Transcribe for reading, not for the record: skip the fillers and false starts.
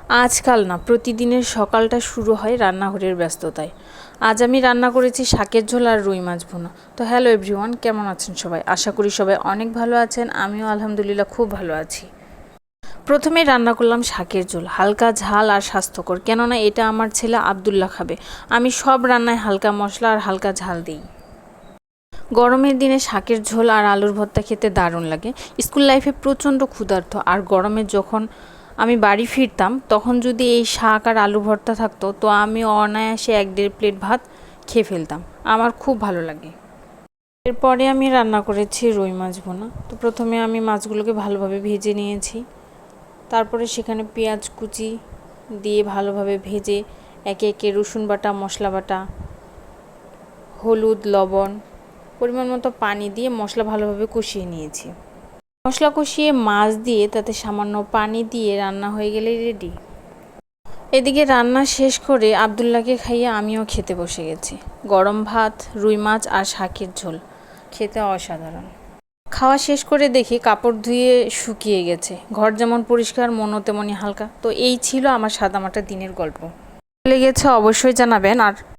আজকাল না প্রতিদিনের সকালটা শুরু হয় রান্নাঘরের ব্যস্ততায়। আজ আমি রান্না করেছি শাকের ঝোল আর রুই মাছ ভুনা। তো হ্যালো এভরিওয়ান, কেমন আছেন সবাই? আশা করি সবাই অনেক ভালো আছেন। আমিও আলহামদুলিল্লাহ খুব ভালো আছি। প্রথমেই রান্না করলাম শাকের ঝোল, হালকা ঝাল আর স্বাস্থ্যকর, কেননা এটা আমার ছেলে আবদুল্লাহ খাবে। আমি সব রান্নায় হালকা মশলা আর হালকা ঝাল দিই। গরমের দিনে শাকের ঝোল আর আলুর ভর্তা খেতে দারুণ লাগে। স্কুল লাইফে প্রচণ্ড ক্ষুধার্ত, আর গরমে যখন আমি বাড়ি ফিরতাম তখন যদি এই শাক আর আলু ভর্তা থাকতো তো আমি অনায়াসে 1-1.5 প্লেট ভাত খেয়ে ফেলতাম। আমার খুব ভালো লাগে। এরপরে আমি রান্না করেছি রুই মাছ ভুনা। তো প্রথমে আমি মাছগুলোকে ভালোভাবে ভেজে নিয়েছি। তারপরে সেখানে পেঁয়াজ কুচি দিয়ে ভালোভাবে ভেজে একে একে রসুন বাটা, মশলা বাটা, হলুদ, লবণ, পরিমাণ মতো পানি দিয়ে মশলা ভালোভাবে কষিয়ে নিয়েছি। মশলা কষিয়ে মাছ দিয়ে তাতে সামান্য পানি দিয়ে রান্না হয়ে গেলেই রেডি। এদিকে রান্না শেষ করে আবদুল্লাহকে খাইয়ে আমিও খেতে বসে গেছি। গরম ভাত, রুই মাছ আর শাকের ঝোল খেতে অসাধারণ। খাওয়া শেষ করে দেখি কাপড় ধুয়ে শুকিয়ে গেছে। ঘর যেমন পরিষ্কার, মনও তেমনই হালকা। তো এই ছিল আমার সাদামাটা দিনের গল্প। লেগেছে অবশ্যই জানাবেন। আর